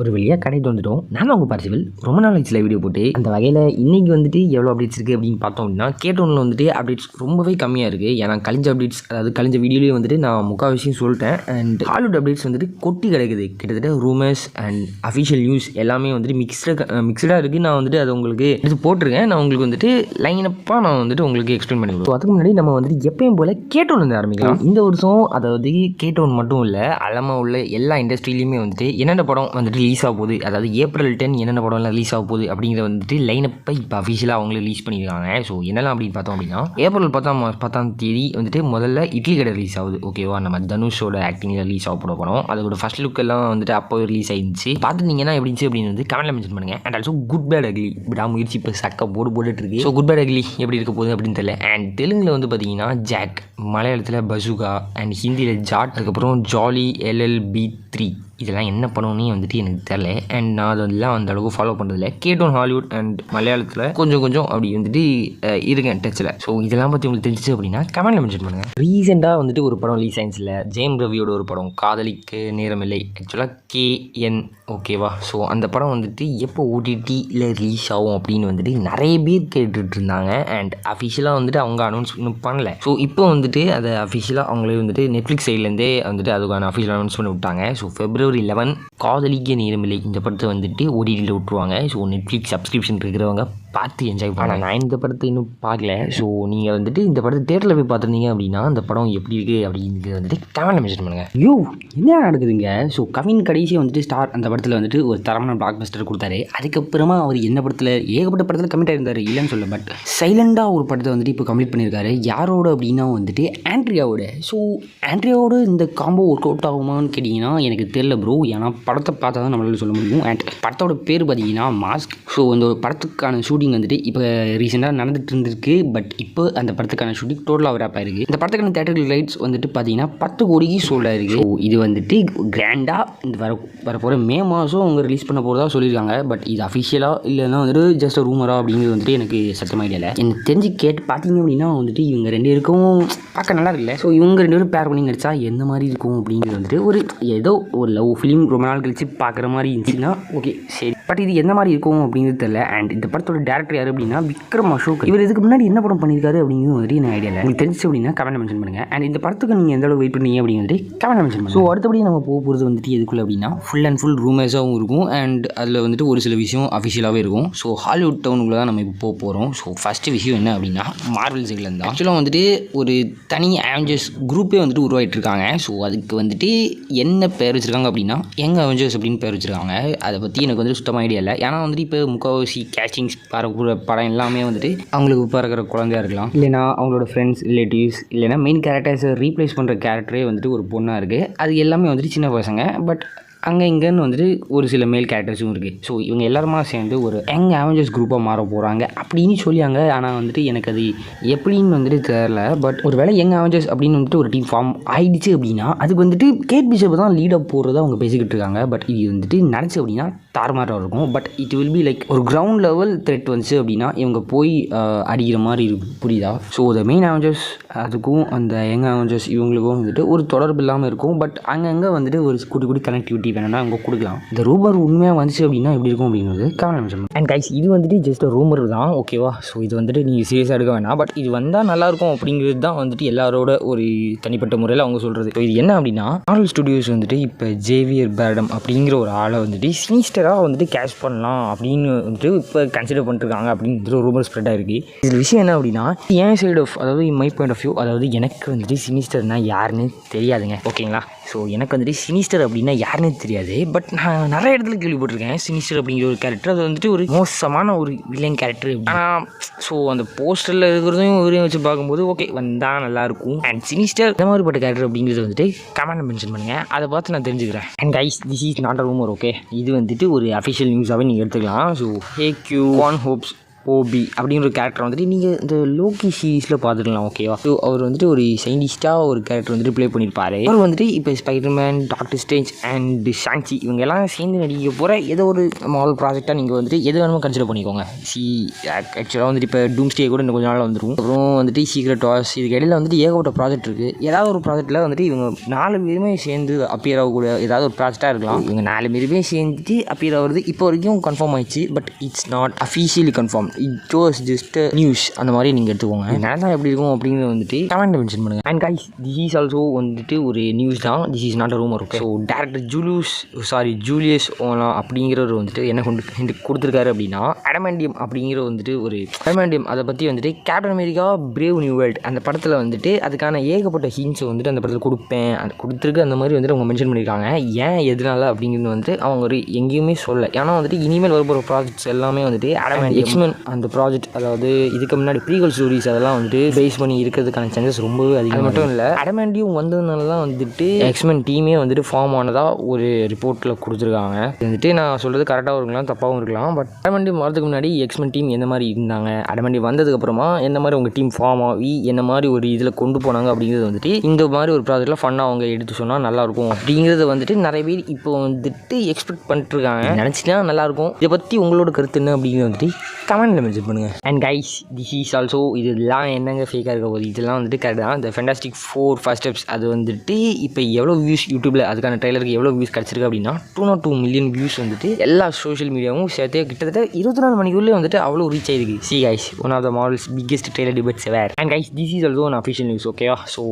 ஒரு வழியாக கடைக்கு வந்துட்டோம். நான் உங்கள் பார்சிவல் ரொம்ப நாள் ஆச்சுல வீடியோ போட்டு. அந்த வகையில் இன்றைக்கி வந்துட்டு எவ்வளோ அப்டேட்ஸ் இருக்குது அப்படின்னு பார்த்தோம் அப்படின்னா, கேட்டோனில் வந்துட்டு அப்டேட்ஸ் ரொம்பவே கம்மியாக இருக்குது. ஏன்னா கழிஞ்ச அப்டேட்ஸ், அதாவது கழிஞ்ச வீடியோலேயே வந்துட்டு நான் முக்கால்வாசியும் சொல்லிட்டேன். அண்ட் ஹாலிவுட் அப்டேட்ஸ் வந்துட்டு கொட்டி கிடைக்குது. கிட்டத்தட்ட ரூமர்ஸ் அண்ட் அஃபிஷியல் நியூஸ் எல்லாமே வந்துட்டு மிக்சடாக இருக்குது. நான் வந்துட்டு அதை உங்களுக்கு எடுத்து போட்டிருக்கேன். நான் உங்களுக்கு வந்துட்டு லைனப்பாக நான் வந்துட்டு உங்களுக்கு எக்ஸ்பிளைன் பண்ணிடுவோம். அதுக்கு முன்னாடி நம்ம வந்துட்டு எப்பயும் போல் கேட்டோன் வந்து ஆரம்பிக்கலாம். இந்த வருஷம் அதாவது கேட்டோன் மட்டும் இல்லை, அலமாக உள்ள எல்லா இண்டஸ்ட்ரியிலையுமே வந்துட்டு என்னென்ன படம் வந்துட்டு ரிலீஸ் ஆக போகுது, அதாவது April 10 என்னென்ன படம்லாம் ரிலீஸ் ஆக போகுது அப்படிங்கிற வந்துட்டு லைனப்பை இப்போ அஃபிஷியலாக அவங்களே ரிலீஸ் பண்ணியிருக்காங்க. ஸோ என்னெல்லாம் அப்படின்னு பார்த்தோம் அப்படின்னா, April 10 வந்துட்டு முதல்ல இட்லி கடை ரிலீஸ் ஆகுது. ஓகேவா, நம்ம தனுஷோட ஆக்டிங்கில் ரிலீஸ் ஆக படம். அதோட ஃபர்ஸ்ட் லுக் எல்லாம் வந்துட்டு அப்போ ரிலீஸ் ஆயிடுச்சு. பார்த்துருந்தீங்கன்னா எப்படி இருந்துச்சு அப்படின்னு வந்து கமெண்ட்ல மென்ஷன் பண்ணுங்க. And also good bad ugly Vidaamuyarchi இப்போ சக்க போட்டுட்டு இருக்கு. ஸோ குட் பேட் அக்லி எப்படி இருக்க போகுது அப்படின்னு தெரியல. அண்ட் தெலுங்குல வந்து பார்த்தீங்கன்னா ஜாக், மலையாளத்தில் பசுகா, அண்ட் ஹிந்தியில் ஜாட், அதுக்கப்புறம் ஜாலி LLB3. இதெல்லாம் என்ன பண்ணுவோன்னே வந்துட்டு எனக்கு தெரியல. அண்ட் நான் அதெல்லாம் அந்த அளவுக்கு ஃபாலோ பண்ணுறதில்ல. கேட்டோன் ஹாலிவுட் அண்ட் மலையாளத்தில் கொஞ்சம் அப்படி வந்துட்டு இருக்கேன் டச்சில். ஸோ இதெல்லாம் பற்றி உங்களுக்கு தெரிஞ்சிச்சு அப்படின்னா கமெண்ட்ல மென்ஷன் பண்ணுங்கள். ரீசெண்டாக வந்துட்டு ஒரு படம் ரிலீஸ் ஆயிடுச்சுல, ஜெயம் ரவியோட ஒரு படம் காதலிக்கு நேரமில்லை, ஆக்சுவலாக KN. ஓகேவா, ஸோ அந்த படம் வந்துட்டு எப்போ OTTயில் ரிலீஸ் ஆகும் அப்படின்னு வந்துட்டு நிறைய பேர் கேட்டுட்டு இருந்தாங்க. அண்ட் அஃபிஷியலாக வந்துட்டு அவங்க அனௌன்ஸ் இன்னும் பண்ணல. ஸோ இப்போ வந்துட்டு அதை அஃபிஷியலாக அவங்களே வந்துட்டு நெட்ஃப்ளிக்ஸ் சைட்லேருந்தே வந்துட்டு அதுக்கான அஃபிஷியல் அனௌன்ஸ் பண்ணி விட்டாங்க. ஸோ February 11 காதலிக்க நேரமில்லை இந்த படத்தை வந்துட்டு OTTயில் விட்டுருவாங்க. ஸோ நெட்ஃப்ளிக்ஸ் சப்ஸ்கிரிப்ஷன் இருக்கிறவங்க பார்த்து என்ஜாய் பண்ணலாம். நான் இந்த படத்தை இன்னும் பார்க்கல. ஸோ நீங்கள் வந்துட்டு இந்த படத்தை தேட்டரில் போய் பார்த்துருந்தீங்க அப்படின்னா அந்த படம் எப்படி இருக்குது அப்படிங்கிறது வந்துட்டு கமெண்ட்ல மென்ஷன் பண்ணுங்கள். என்ன நடக்குதுங்க? ஸோ கவின் கடைசியாக வந்துட்டு ஸ்டார் அந்த படத்தில் வந்துட்டு ஒரு தரமான பிளாக் பஸ்டர் கொடுத்தாரு. அதுக்கப்புறமா அவர் என்ன படத்தில் ஏகப்பட்ட படத்தில் கமிட் ஆகிருந்தார், இல்லைன்னு சொல்ல. பட் சைலண்டாக ஒரு படத்தை வந்துட்டு இப்போ கம்ப்ளீட் பண்ணியிருக்காரு. யாரோட அப்படின்னா வந்துட்டு ஆண்ட்ரியாவோட. ஸோ ஆண்ட்ரியாவோட இந்த காம்போ ஒர்க் அவுட் ஆகுமான்னு கேட்டிங்கன்னா எனக்கு தெரியல ப்ரோ. ஏன்னா படத்தை பார்த்தா தான் நம்மளால சொல்ல முடியும். அண்ட் படத்தோட பேர் பார்த்தீங்கன்னா மாஸ்க். ஸோ இந்த படத்துக்கான ஷூட்டிங் வந்துட்டு இப்போ ரீசெண்டாக நடந்துட்டு இருந்திருக்கு. பட் இப்போ அந்த படத்துக்கான ஷூட்டிங் டோட்டலாக ரேப் ஆயிருக்கு. இந்த படத்துக்கான தேட்டர் ரைட்ஸ் வந்துட்டு பார்த்தீங்கன்னா 10 கோடிக்கு சோல்ட் ஆயிருக்கு. ஸோ இது வந்துட்டு கிராண்டாக இந்த வரப்போகிற மே மாதம் அவங்க ரிலீஸ் பண்ண போகிறதா சொல்லியிருக்காங்க. பட் இது அஃபிஷியலாக இல்லைன்னா வந்துட்டு ஜஸ்ட் ரூமரா அப்படிங்கிறது வந்துட்டு எனக்கு சத்தமாக இல்லை. எனக்கு தெரிஞ்சு கேட்டு பார்த்தீங்க அப்படின்னா வந்துட்டு இவங்க ரெண்டு பேருக்கும் பார்க்க நல்லா இருக்குல்ல. ஸோ இவங்க ரெண்டு பேரும் பேர் பண்ணி நடிச்சா எந்த மாதிரி இருக்கும் அப்படிங்கிறது வந்துட்டு ஒரு ஏதோ ஒரு லவ் ஃபிலிம் ரொம்ப நாள் கழிச்சு பார்க்குற மாதிரி இருந்துச்சுன்னா ஓகே சரி. பட் இது எந்த மாதிரி இருக்கும் அப்படிங்கிறது தெரியல. அண்ட் இந்த படத்தோட டேரக்டர் யார் அப்படின்னா விக்ரம் அசோக். இவர் இதுக்கு முன்னாடி என்ன படம் பண்ணியிருக்காரு அப்படிங்கிறது வந்துட்டு எனக்கு ஐடியா இல்லை. உங்களுக்கு தெரிஞ்சு அப்படின்னா கமெண்ட் மென்ஷன் பண்ணுங்கள். அண்ட் இந்த படத்துக்கு நீங்கள் எந்த அளவு வெயிட் பண்ணீங்க அப்படிங்கிறது கமெண்ட் மென்ஷன் பண்ணுங்கள். ஸோ அடுத்தபடி நம்ம போகிறது வந்துட்டு எதுக்குள்ள அப்படின்னா ஃபுல் அண்ட் ஃபுல் ரூமர்ஸாகவும் இருக்கும். அண்ட் அதில் வந்துட்டு ஒரு சில விஷயம் அஃபிஷியலாகவே இருக்கும். ஸோ ஹாலிவுட் டவுனுக்குள்ள தான் நம்ம இப்போ போகிறோம். ஸோ ஃபஸ்ட்டு விஷயம் என்ன அப்படின்னா மார்வல் சைடில் இருந்தால் ஆக்சுவலாக வந்துட்டு ஒரு தனி அவெஞ்சர்ஸ் குரூப்பே வந்துட்டு உருவாகிட்டு இருக்காங்க. ஸோ அதுக்கு வந்துட்டு என்ன பேர் வச்சுருக்காங்க அப்படின்னா யங் அவெஞ்சர்ஸ் அப்படின்னு பேர் வச்சுருக்காங்க. அதை பற்றி எனக்கு வந்துட்டு சுத்தமாக ஐடியா இல்லை. ஏன்னா வந்துட்டு இப்போ முக்கால்வாசி கேஸ்டிங்ஸ் பரப்புற படம் எல்லாமே வந்துட்டு அவங்களுக்கு பிறக்கிற குழந்தையாக இருக்கலாம், இல்லைனா அவங்களோட ஃப்ரெண்ட்ஸ் ரிலேட்டிவ்ஸ், இல்லைனா மெயின் கேரக்டர்ஸை ரீப்ளேஸ் பண்ணுற கேரக்டரே வந்துட்டு ஒரு பொண்ணாக இருக்குது. அது எல்லாமே வந்துட்டு சின்ன பசங்க. பட் அங்கே இங்கேன்னு வந்துட்டு ஒரு சில மேல் கேரக்டர்ஸும் இருக்குது. ஸோ இவங்க எல்லாருமா சேர்ந்து ஒரு யங் அவெஞ்சர்ஸ் குரூப்பாக மாற போகிறாங்க அப்படின்னு சொல்லியாங்க. ஆனால் வந்துட்டு எனக்கு அது எப்படின்னு வந்துட்டு தெரில. பட் ஒரு வேளை யங் அவெஞ்சர்ஸ் அப்படின்னு வந்துட்டு ஒரு டீம் ஃபார்ம் ஆயிடுச்சு அப்படின்னா அதுக்கு வந்துட்டு கேட் பிஷப் தான் லீடப் போகிறதா அவங்க பேசிக்கிட்டு இருக்காங்க. பட் இது வந்துட்டு நினச்சி அப்படின்னா தாறுமாறாக இருக்கும். But it will be like ஒரு கிரவுண்ட் லெவல் த்ரெட் வந்துச்சு அப்படின்னா இவங்க போய் அடிக்கிற மாதிரி இருக்கும், புரியுதா? ஸோ த மெயின் அவெஞ்சர்ஸ் அதுக்கும் அந்த யங் அவெஞ்சர்ஸ் இவங்களுக்கும் வந்துட்டு ஒரு தொடர்பு இல்லாமல் இருக்கும். பட் அங்கங்கே வந்துட்டு ஒரு குட்டி கனெக்டிவிட்டி வேணும்னா அவங்க கொடுக்கலாம். இந்த ரூமர் உண்மையாக வந்துச்சு அப்படின்னா எப்படி இருக்கும் அப்படிங்கிறது கவனம். அண்ட் கைஸ் இது வந்துட்டு ஜஸ்ட் ரூமர் தான், ஓகேவா? ஸோ இது வந்துட்டு நீங்கள் சீரியஸாக எடுக்க வேணாம். பட் இது வந்தால் நல்லாயிருக்கும் அப்படிங்கிறது தான் வந்துட்டு எல்லாரோட ஒரு தனிப்பட்ட முறையில் அவங்க சொல்கிறது. ஸோ இது என்ன அப்படின்னா மார்வல் ஸ்டுடியோஸ் வந்துட்டு இப்போ ஜேவியர் பேரடம் அப்படிங்கிற ஒரு ஆளை வந்துட்டு சினிஸ்டராக வந்துட்டு கேஷ் பண்ணலாம் அப்படின்னு வந்துட்டு இப்போ கன்சிடர் பண்ணிருக்காங்க அப்படின்னு ஒரு ரூமர் ஸ்ப்ரெட் ஆகிருக்கு. இதில் விஷயம் என்ன அப்படின்னா என் சைடு ஆஃப், அதாவது மை பாயிண்ட் ஆஃப் வியூ, அதாவது எனக்கு வந்துட்டு சினிஸ்டர்னா யாருன்னு தெரியாதுங்க, ஓகேங்களா? ஸோ எனக்கு வந்துட்டு சினிஸ்டர் அப்படின்னா யாருன்னே தெரியாது. பட் நான் நிறைய இடத்துல கேள்விப்பட்டிருக்கேன் சினிஸ்டர் அப்படிங்கிற ஒரு கேரக்டர். அது வந்துட்டு ஒரு மோசமான ஒரு வில்லன் கேரக்டர். ஆனால் ஸோ அந்த போஸ்டரில் இருக்கிறதையும் இவரையும் வச்சு பார்க்கும்போது ஓகே வந்தால் நல்லாயிருக்கும். அண்ட் சினிஸ்டர் இந்த மாதிரிப்பட்ட கேரக்டர் அப்படிங்கிறது வந்துட்டு கமெண்ட் மென்ஷன் பண்ணுங்கள், அதை பார்த்து நான் தெரிஞ்சுக்கிறேன். And guys this is not a rumour, okay? இது வந்துட்டு ஒரு அஃபிஷியல் நியூஸாகவே நீங்கள் எடுத்துக்கலாம். ஸோ ஹே கியூ ஒன் ஹோப்ஸ் ஓபி அப்படிங்கிற ஒரு கேரக்டர் வந்துட்டு நீங்கள் இந்த லோக்கி சீரீஸில் பார்த்துக்கலாம். ஓகேவா? ஸோ அவர் வந்துட்டு ஒரு சயின்டிஸ்டாக ஒரு கேரக்டர் வந்துட்டு ப்ளே பண்ணியிருப்பார். அவர் வந்துட்டு இப்போ Spiderman, doctor strange and Shanxi இவங்க எல்லாம் சேர்ந்து நடிக்க போகிற ஏதோ ஒரு மாடல் ப்ராஜெக்டாக நீங்கள் வந்துட்டு எது வேணுமோ கன்சிடர் பண்ணிக்கோங்க. ஆக்சுவலாக வந்துட்டு இப்போ டூம்ஸ்டே கூட இன்னும் கொஞ்ச நாள் வந்துடும். அப்புறம் வந்துட்டு சீக்ரெட் வார்ஸ் இதுக்கு இடையில வந்துட்டு ஏகப்பட்ட ப்ராஜெக்ட் இருக்குது. ஏதாவது ஒரு ப்ராஜெக்ட்டில் வந்துட்டு இவங்க 4 பேருமே சேர்ந்து அப்பியர் ஆகக்கூடிய ஏதாவது ஒரு ப்ராஜெக்டாக இருக்கலாம். இவங்க 4 பேருமே சேர்ந்துட்டு அப்பியர் ஆகுறது இப்போ வரைக்கும் கன்ஃபார்ம் ஆயிடுச்சு. But it's not officially confirm. It was just news. அந்த மாதிரி நீங்கள் எடுத்துக்கோங்க. நடந்தால் எப்படி இருக்கும் அப்படிங்கிறது வந்துட்டு கமெண்ட்டில் மென்ஷன் பண்ணுங்கள். And guys, this is also வந்துட்டு ஒரு நியூஸ் தான். This is not a rumour. Okay. So director Julius ஓனா அப்படிங்கிறவர் வந்துட்டு என்ன கொண்டு கொடுத்துருக்காரு அப்படின்னா, அடமாண்டியம் அப்படிங்கிற வந்துட்டு ஒரு அடமாண்டியம் அதை பற்றி வந்துட்டு captain America brave new world அந்த படத்தில் வந்துட்டு அதுக்கான ஏகப்பட்ட ஹிண்ட்ஸை வந்துட்டு அந்த படத்தில் கொடுப்பேன் அது கொடுத்துருக்கு. அந்த மாதிரி வந்துட்டு அவங்க மென்ஷன் பண்ணியிருக்காங்க. ஏன் எதனால அப்படிங்கிறது வந்துட்டு அவங்க ஒரு எங்கேயுமே சொல்ல. ஏன்னா வந்துட்டு இனிமேல் வரப்போகிற ப்ராஜெக்ட்ஸ் எல்லாமே வந்துட்டு அடமாண்டியம் எக்ஸ்மென் அந்த ப்ராஜெக்ட், அதாவது இதுக்கு முன்னாடி ப்ரீக்வல் ஸ்டோரிஸ் அதெல்லாம் வந்துட்டு பேஸ் பண்ணி இருக்கிறதுக்கான சான்சஸ் ரொம்பவே அதிகம். அது மட்டும் இல்லை, அடமாண்டியம் வந்ததுனால தான் வந்துட்டு எக்ஸ்மென் டீமே வந்துட்டு ஃபார்ம் ஆனதாக ஒரு ரிப்போர்ட்டில் கொடுத்துருக்காங்க. வந்துட்டு நான் சொல்கிறது கரெக்டாகவும் இருக்கலாம், தப்பாகவும் இருக்கலாம். பட் அடமாண்டியம் வரதுக்கு முன்னாடி எக்ஸ்மென் டீம் எந்த மாதிரி இருந்தாங்க, அடமாண்டியம் வந்ததுக்கப்புறமா எந்த மாதிரி உங்கள் டீம் ஃபார்ம் ஆகி என்ன மாதிரி ஒரு இதில் கொண்டு போனாங்க அப்படிங்கிறது வந்துட்டு இந்த மாதிரி ஒரு ப்ராஜெக்டில் ஃபன்னாக அவங்க எடுத்து சொன்னால் நல்லாயிருக்கும் அப்படிங்கிறத வந்துட்டு நிறைய பேர் இப்போ வந்துட்டு எக்ஸ்பெக்ட் பண்ணிட்டுருக்காங்க. நினச்சினா நல்லாயிருக்கும். இதை பற்றி உங்களோட கருத்து என்ன அப்படிங்கிறது வந்துட்டு கமெண்ட்டில் மென்ஷன் பண்ணுங்கள். And guys, this is also இதெல்லாம் என்னங்க ஃபேக்காக இருக்க போகுது, இதெல்லாம் வந்துட்டு கரெக்ட் தான். இந்த ஃபேண்டாஸ்டிக் 4 ஃபர்ஸ்ட் ஸ்டெப்ஸ் அது வந்துட்டு இப்போ எவ்வளோ வியூஸ் யூடியூப்பில் அதுக்கான ட்ரெய்லருக்கு எவ்வளோ வியூஸ் கிடச்சிருக்கு அப்படின்னா 202 மில்லியன் வியூஸ் வந்துட்டு எல்லா சோஷியல் மீடியாவும் சேர்த்து கிட்டத்தட்ட 24 மணிக்குள்ளே வந்துட்டு அவ்வளோ ரீச் ஆயிருக்கு. See guys, one of the models biggest trailer debates ever. And guys, this is also one official news. ஓகேவா? ஸோ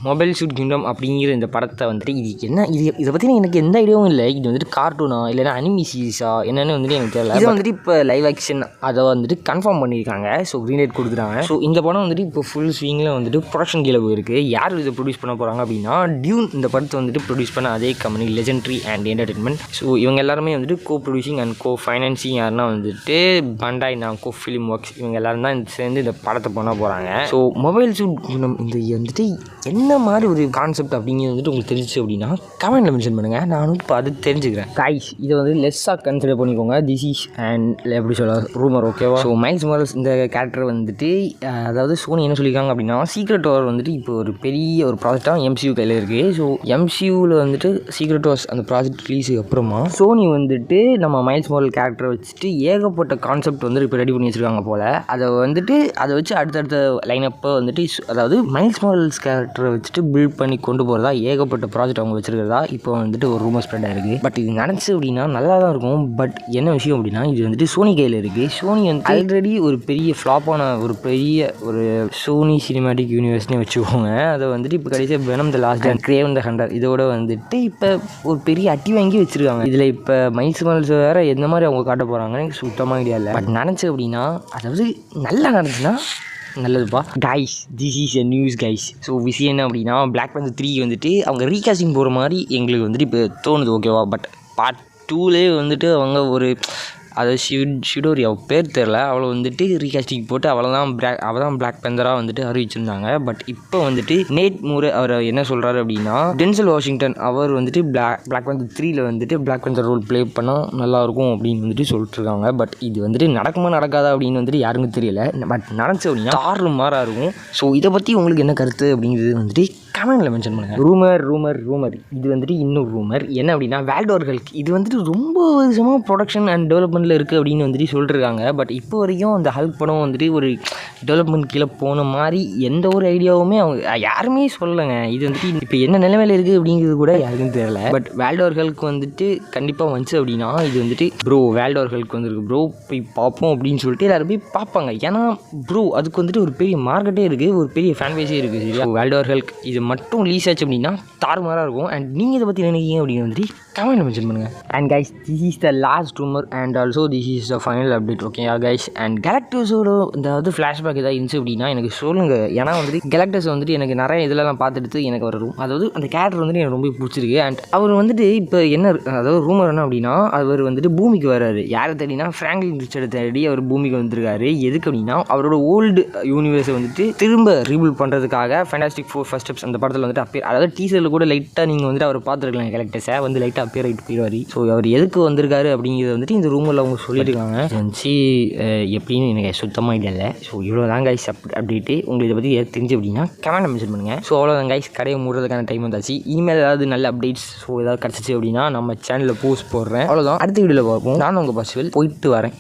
மொபைல் சூட் கிங்டம் அப்படிங்கிற இந்த படத்தை வந்துட்டு இது என்ன இதை பற்றி எனக்கு எந்த ஐடியாவும் இல்லை. இது வந்துட்டு கார்ட்டூனா இல்லைனா அனிமி சீரிஸா என்னென்னு வந்துட்டு எனக்கு தெரியல. இது வந்துட்டு இப்போ லைவ் ஆக்ஷன் அதை வந்துட்டு கன்ஃபார்ம் பண்ணியிருக்காங்க. ஸோ க்ரீன் லைட் கொடுத்துட்டாங்க. ஸோ இந்த படம் வந்துட்டு இப்போ ஃபுல் ஸ்விங்கில் வந்துட்டு ப்ரொடக்ஷன் கீழே போயிருக்கு. யார் இதை ப்ரொடியூஸ் பண்ண போகிறாங்க அப்படின்னா டியூன் இந்த படத்தை வந்துட்டு ப்ரொடியூஸ் பண்ண அதே company legendary and entertainment. So இவங்க எல்லாருமே வந்துட்டு கோ ப்ரொடியூசிங் அண்ட் கோ ஃபைனான்சிங் யாருன்னா வந்துட்டு பண்டாய் நாம்கோ ஃபிலிம் ஒர்க்ஸ் இவங்க எல்லாரும் தான் சேர்ந்து இந்த படத்தை பண்ண போகிறாங்க. ஸோ மொபைல் சூட் கிங்டம் இந்த வந்துட்டு என்ன மாதிரி ஒரு கான்செப்ட் அப்படிங்கிறது வந்துட்டு உங்களுக்கு தெரிஞ்சிச்சு அப்படின்னா கமெண்ட்டில் மென்ஷன் பண்ணுங்கள். நானும் இப்போ அது தெரிஞ்சுக்கிறேன். கைஸ், இதை வந்து லெஸ்ஸாக கன்சிடர் பண்ணிக்கோங்க. திஸ் இஸ் அண்ட் எப்படி சொல்ல ரூமர். ஓகேவா? ஸோ மைல்ஸ் மாரல்ஸ் இந்த கேரக்டர் வந்துட்டு அதாவது சோனி என்ன சொல்லியிருக்காங்க அப்படின்னா சீக்ரெட் வார் வந்துட்டு இப்போ ஒரு பெரிய ஒரு ப்ராஜெக்டாக எம்சியூ கையில் இருக்குது. ஸோ எம்சியூவில் வந்துட்டு சீக்ரெட் வார்ஸ் அந்த ப்ராஜெக்ட் ரிலீஸுக்கு அப்புறமா சோனி வந்துட்டு நம்ம மைல்ஸ் மாரல் கேரக்டரை வச்சுட்டு ஏகப்பட்ட கான்செப்ட் வந்து இப்போ ரெடி பண்ணி வச்சுருக்காங்க போல். அதை வச்சு அடுத்தடுத்த லைனப்பை வந்துட்டு அதாவது மைல்ஸ் மாரல்ஸ் கேரக்டரை வச்சுட்டு பில்ட் பண்ணி கொண்டு போகிறதா ஏகப்பட்ட ப்ராஜெக்ட் அவங்க வச்சுருக்கிறதா இப்போ வந்துட்டு ஒரு ரூமர் ஸ்ப்ரெட் ஆகிருக்கு. பட் இது நடந்துச்சு அப்படின்னா நல்லா தான் இருக்கும். பட் என்ன விஷயம் அப்படின்னா இது வந்துட்டு சோனி கையில் இருக்குது. சோனி வந்து ஆல்ரெடி ஒரு பெரிய ஃப்ளாப்பான ஒரு சோனி சினிமாட்டிக் யூனிவர்ஸ்னே வச்சுக்கோங்க. அதை வந்துட்டு இப்போ கடைசியாக Venom the last and Kraven the hunter இதோட வந்துட்டு இப்போ ஒரு பெரிய அட்டி வாங்கி வச்சுருக்காங்க. இதில் இப்போ மைல்ஸ் மாரல்ஸ் வேறு எந்த மாதிரி அவங்க காட்ட போகிறாங்கன்னு எனக்கு சுத்தமாக ஐடியா இல்லை. பட் நினச்சி அப்படின்னா அதாவது நல்லா நடந்துச்சுன்னா நல்லதுப்பா. Guys, this is a news guys. So விஷயம் என்ன அப்படின்னா Black Panther 3 வந்துட்டு அவங்க ரீகாஸ்டிங் போகிற மாதிரி எங்களுக்கு வந்துட்டு இப்போ தோணுது. ஓகேவா? பட் பார்ட் 2லே வந்துட்டு அவங்க ஒரு அதை ஷிடோரி அவள் பேர் தெரில அவளை வந்துட்டு ரீகாஸ்டிங் போட்டு அவள் தான் பிளாக் பேந்தராக வந்துட்டு அறிவிச்சிருந்தாங்க. பட் இப்போ வந்துட்டு நேட் மூரே அவர் என்ன சொல்கிறாரு அப்படின்னா டென்சல் வாஷிங்டன் அவர் வந்துட்டு Black Panther 3ல் வந்துட்டு Black Panther ரோல் ப்ளே பண்ணால் நல்லாயிருக்கும் அப்படின்னு வந்துட்டு சொல்லிட்டுருக்காங்க. பட் இது வந்துட்டு நடக்குமா நடக்காதா அப்படின்னு வந்துட்டு யாருக்கும் தெரியல. பட் நடந்துச்சு அப்படின்னா தாறு மாறாக இருக்கும். ஸோ இதை பற்றி உங்களுக்கு என்ன கருத்து அப்படிங்கிறது வந்துட்டு கமெண்ட்டில் மென்ஷன் பண்ணுங்கள். ரூமர் இது வந்துட்டு இன்னொரு ரூமர் என்ன அப்படின்னா வேல்டோர்களுக்கு இது வந்துட்டு ரொம்ப வருஷமாக ப்ரொடக்ஷன் அண்ட் டெவலப்மெண்ட்டில் இருக்குது அப்படின்னு வந்துட்டு சொல்லிட்டுருக்காங்க. பட் இப்போ வரைக்கும் அந்த ஹல்க் படம் வந்துட்டு ஒரு டெவலப்மெண்ட் கீழே போன மாதிரி எந்த ஒரு ஐடியாவுமே அவங்க யாருமே சொல்லலைங்க. இது வந்துட்டு இப்போ என்ன நிலைமையில் இருக்குது அப்படிங்கிறது கூட யாருக்கும் தெரியல. பட் வேல்டோர்களுக்கு வந்துட்டு கண்டிப்பாக வந்துச்சு அப்படின்னா இது வந்துட்டு வேல்டோர்களுக்கு வந்துருக்கு போய் பார்ப்போம் அப்படின்னு சொல்லிட்டு எல்லாரும் போய் பார்ப்பாங்க. ஏன்னா அதுக்கு வந்துட்டு ஒரு பெரிய மார்க்கெட்டே இருக்குது, ஒரு பெரிய ஃபேன் பேஸே இருக்குது. சரியா? வேல்டோர்களுக்கு இது மட்டும் ரிலீஸ் ஆச்சு அப்படின்னா தாறுமாறாக இருக்கும். அண்ட் நீங்கள் இதை பற்றி நினைக்கிறீங்க அப்படின்னு வந்துட்டு கமெண்ட் மென்ஷன் பண்ணுங்கள். And guys, this is the last rumour and also this is the final update. ஓகேயா கைஸ்? அண்ட் கேலக்டர்ஸோட இந்த ஃப்ளாஷ்பேக் ஏதாவது இருந்துச்சு அப்படின்னா எனக்கு சொல்லுங்கள். ஏன்னா வந்துட்டு கேலக்டர்ஸ் வந்துட்டு எனக்கு நிறைய இதெல்லாம் பார்த்துட்டு எனக்கு வரும். அதாவது அந்த கேரக்டர் வந்துட்டு எனக்கு ரொம்ப பிடிச்சிருக்கு. அண்ட் அவர் வந்துட்டு இப்போ என்ன அதாவது ரூமர் என்ன அப்படின்னா அவர் வந்துட்டு பூமிக்கு வர்றாரு. யாரை தேடினா ஃப்ராங்க்லின் ரிச்சர்டை தேடி அவர் பூமிக்கு வந்திருக்காரு. எதுக்கு அப்படின்னா அவரோட ஓல்டு யூனிவர்ஸை வந்துட்டு திரும்ப ரீபில்ட் பண்ணுறதுக்காக ஃபேண்டாஸ்டிக் 4 ஃபர்ஸ்ட் ஸ்டெப்ஸ் அந்த படத்தில் வந்துட்டு அதாவது டீசரில் கூட லைட்டாக நீங்கள் வந்துட்டு அவர் பார்த்துருக்கலாம் கேரக்டர்ஸை வந்து லைட்டாக பேர் ஆகிட்டு போயிடுவார். ஸோ அவர் எதுக்கு வந்திருக்காரு அப்படிங்கிறத வந்துட்டு இந்த ரூமில் அவங்க சொல்லியிருக்காங்க. வந்துச்சு எப்படின்னு எனக்கு சுத்தமாக இல்லை. ஸோ இவ்வளோ தான் கைஸ் அப்டேட்டு. உங்களுக்கு இதை பற்றி ஏதாவது தெரிஞ்சு அப்படின்னா கமெண்ட் மென்ஷன் பண்ணுங்கள். ஸோ அவ்வளோதான் கைஸ், கடையை மூடுறதுக்கான டைம் வந்தாச்சு. இனிமேல் ஏதாவது நல்ல அப்டேட்ஸ் ஸோ ஏதாவது கிடச்சிச்சு அப்படின்னா நம்ம சேனலில் போஸ்ட் போடுறேன். அவ்வளோதான், அடுத்த வீடியோவில் பார்ப்போம். நான் உங்கள் பர்சுவல் போயிட்டு வரேன்.